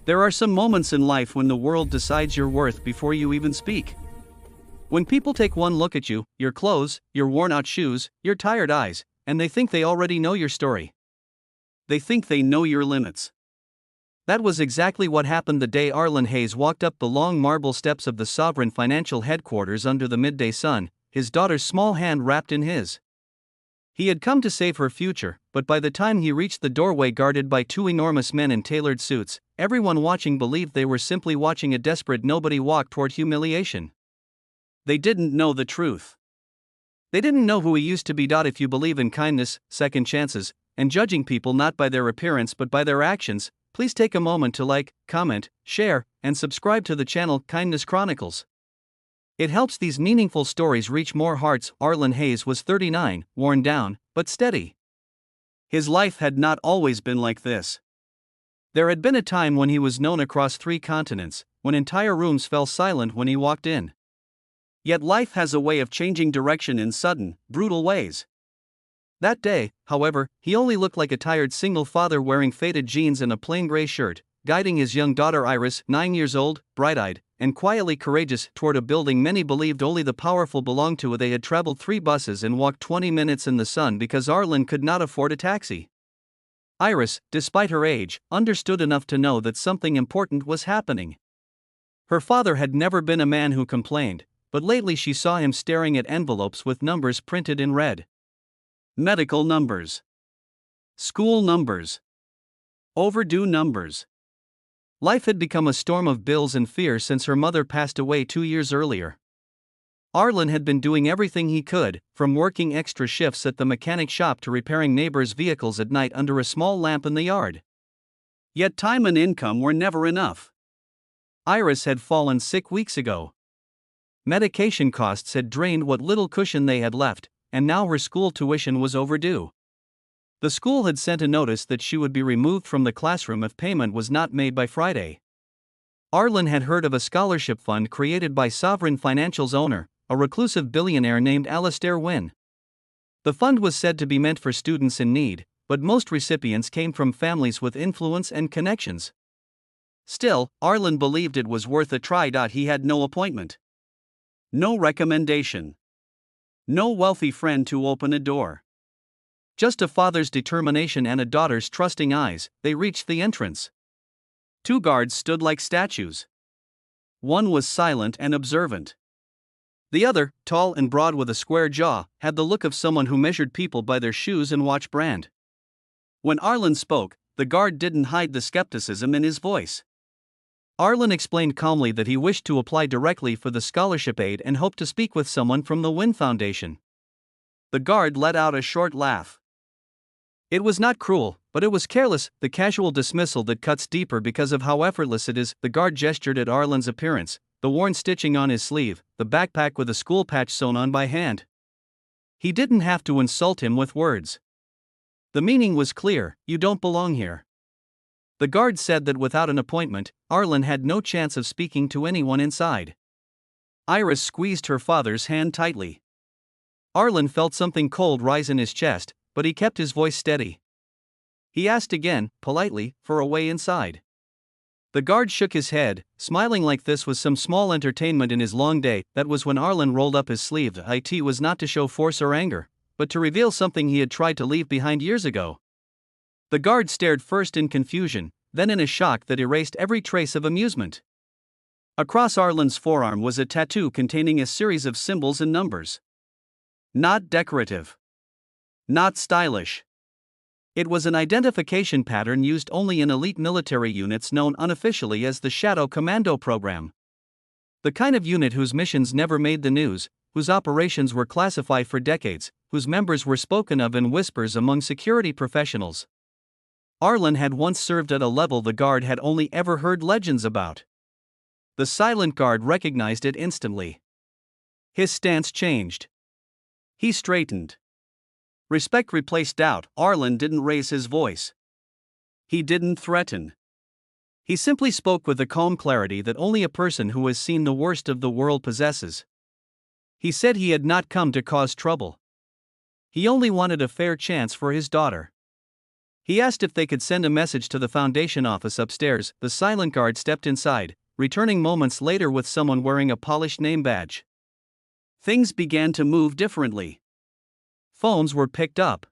There are some moments in life when the world decides your worth before you even speak. When people take one look at you, your clothes, your worn-out shoes, your tired eyes, and they think they already know your story. They think they know your limits. That was exactly what happened the day Arlen Hayes walked up the long marble steps of the Sovereign Financial Headquarters under the midday sun, his daughter's small hand wrapped in his. He had come to save her future, but by the time he reached the doorway guarded by two enormous men in tailored suits, everyone watching believed they were simply watching a desperate nobody walk toward humiliation. They didn't know the truth. They didn't know who he used to be. If you believe in kindness, second chances, and judging people not by their appearance but by their actions, please take a moment to like, comment, share, and subscribe to the channel Kindness Chronicles. It helps these meaningful stories reach more hearts. Arlen Hayes was 39, worn down, but steady. His life had not always been like this. There had been a time when he was known across 3 continents, when entire rooms fell silent when he walked in. Yet life has a way of changing direction in sudden, brutal ways. That day, however, he only looked like a tired single father wearing faded jeans and a plain gray shirt, guiding his young daughter Iris, 9 years old, bright-eyed, and quietly courageous, toward a building many believed only the powerful belonged to. They had traveled 3 buses and walked 20 minutes in the sun because Arlen could not afford a taxi. Iris, despite her age, understood enough to know that something important was happening. Her father had never been a man who complained, but lately she saw him staring at envelopes with numbers printed in red. Medical numbers. School numbers. Overdue numbers. Life had become a storm of bills and fear since her mother passed away 2 years earlier. Arlen had been doing everything he could, from working extra shifts at the mechanic shop to repairing neighbors' vehicles at night under a small lamp in the yard. Yet time and income were never enough. Iris had fallen sick weeks ago. Medication costs had drained what little cushion they had left, and now her school tuition was overdue. The school had sent a notice that she would be removed from the classroom if payment was not made by Friday. Arlen had heard of a scholarship fund created by Sovereign Financial's owner, a reclusive billionaire named Alastair Wynne. The fund was said to be meant for students in need, but most recipients came from families with influence and connections. Still, Arlen believed it was worth a try. He had no appointment. No recommendation. No wealthy friend to open a door. Just a father's determination and a daughter's trusting eyes. They reached the entrance. 2 guards stood like statues. One was silent and observant. The other, tall and broad with a square jaw, had the look of someone who measured people by their shoes and watch brand. When Arlen spoke, the guard didn't hide the skepticism in his voice. Arlen explained calmly that he wished to apply directly for the scholarship aid and hoped to speak with someone from the Wynne Foundation. The guard let out a short laugh. It was not cruel, but it was careless, the casual dismissal that cuts deeper because of how effortless it is. The guard gestured at Arlen's appearance, the worn stitching on his sleeve, the backpack with a school patch sewn on by hand. He didn't have to insult him with words. The meaning was clear: you don't belong here. The guard said that without an appointment, Arlen had no chance of speaking to anyone inside. Iris squeezed her father's hand tightly. Arlen felt something cold rise in his chest, but he kept his voice steady. He asked again, politely, for a way inside. The guard shook his head, smiling like this was some small entertainment in his long day. That was when Arlen rolled up his sleeve. It was not to show force or anger, but to reveal something he had tried to leave behind years ago. The guard stared first in confusion, then in a shock that erased every trace of amusement. Across Arlen's forearm was a tattoo containing a series of symbols and numbers. Not decorative. Not stylish. It was an identification pattern used only in elite military units known unofficially as the Shadow Commando Program. The kind of unit whose missions never made the news, whose operations were classified for decades, whose members were spoken of in whispers among security professionals. Arlen had once served at a level the guard had only ever heard legends about. The silent guard recognized it instantly. His stance changed. He straightened. Respect replaced doubt. Arlen didn't raise his voice. He didn't threaten. He simply spoke with the calm clarity that only a person who has seen the worst of the world possesses. He said he had not come to cause trouble. He only wanted a fair chance for his daughter. He asked if they could send a message to the foundation office upstairs. The silent guard stepped inside, returning moments later with someone wearing a polished name badge. Things began to move differently. Phones were picked up.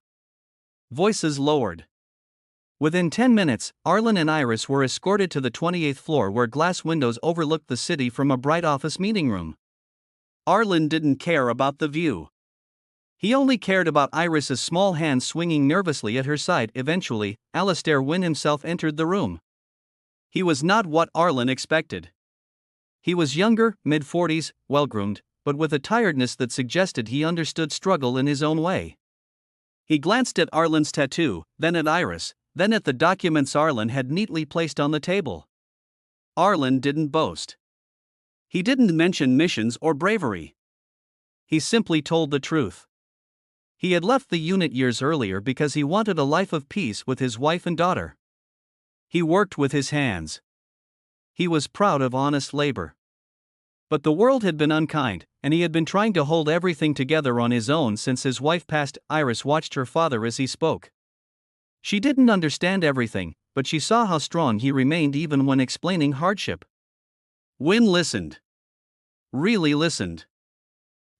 Voices lowered. Within 10 minutes, Arlen and Iris were escorted to the 28th floor where glass windows overlooked the city from a bright office meeting room. Arlen didn't care about the view. He only cared about Iris's small hands swinging nervously at her side. Eventually, Alistair Wynne himself entered the room. He was not what Arlen expected. He was younger, mid-40s, well-groomed, but with a tiredness that suggested he understood struggle in his own way. He glanced at Arlen's tattoo, then at Iris, then at the documents Arlen had neatly placed on the table. Arlen didn't boast. He didn't mention missions or bravery. He simply told the truth. He had left the unit years earlier because he wanted a life of peace with his wife and daughter. He worked with his hands. He was proud of honest labor. But the world had been unkind, and he had been trying to hold everything together on his own since his wife passed. Iris watched her father as he spoke. She didn't understand everything, but she saw how strong he remained even when explaining hardship. Wynne listened. Really listened.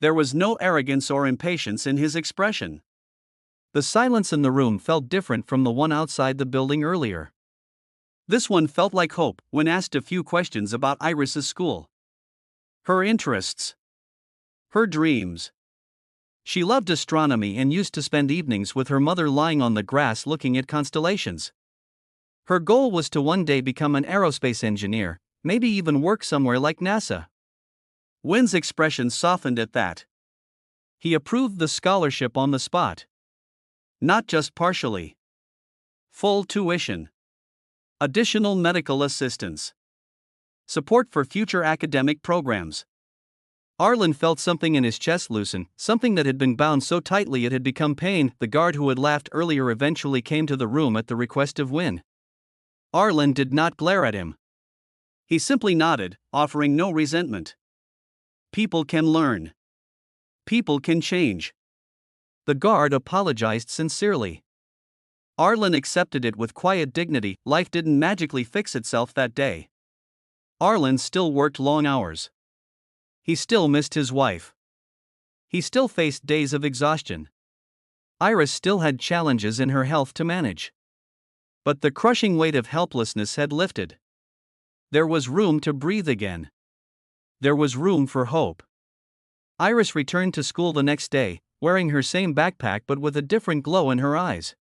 There was no arrogance or impatience in his expression. The silence in the room felt different from the one outside the building earlier. This one felt like hope when asked a few questions about Iris's school. Her interests. Her dreams. She loved astronomy and used to spend evenings with her mother lying on the grass looking at constellations. Her goal was to one day become an aerospace engineer, maybe even work somewhere like NASA. Wynne's expression softened at that. He approved the scholarship on the spot. Not just partially. Full tuition. Additional medical assistance. Support for future academic programs. Arlen felt something in his chest loosen, something that had been bound so tightly it had become pain. The guard who had laughed earlier eventually came to the room at the request of Wynne. Arlen did not glare at him. He simply nodded, offering no resentment. People can learn. People can change. The guard apologized sincerely. Arlen accepted it with quiet dignity. Life didn't magically fix itself that day. Arlen still worked long hours. He still missed his wife. He still faced days of exhaustion. Iris still had challenges in her health to manage. But the crushing weight of helplessness had lifted. There was room to breathe again. There was room for hope. Iris returned to school the next day, wearing her same backpack but with a different glow in her eyes.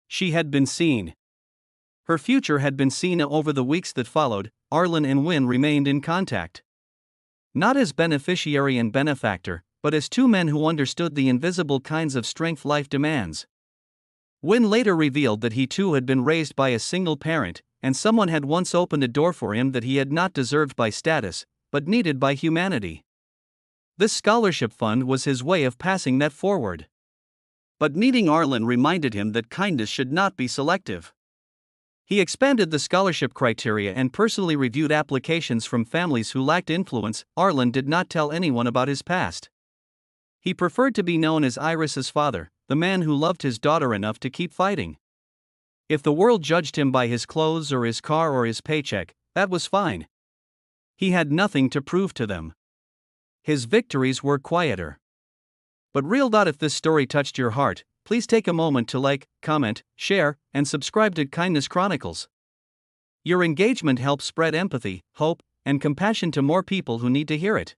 She had been seen. Her future had been seen. Over the weeks that followed, Arlen and Wynne remained in contact. Not as beneficiary and benefactor, but as two men who understood the invisible kinds of strength life demands. Wynne later revealed that he too had been raised by a single parent, and someone had once opened a door for him that he had not deserved by status, but needed by humanity. This scholarship fund was his way of passing that forward. But meeting Arlen reminded him that kindness should not be selective. He expanded the scholarship criteria and personally reviewed applications from families who lacked influence. Arlen did not tell anyone about his past. He preferred to be known as Iris's father, the man who loved his daughter enough to keep fighting. If the world judged him by his clothes or his car or his paycheck, that was fine. He had nothing to prove to them. His victories were quieter. But real. If this story touched your heart, please take a moment to like, comment, share, and subscribe to Kindness Chronicles. Your engagement helps spread empathy, hope, and compassion to more people who need to hear it.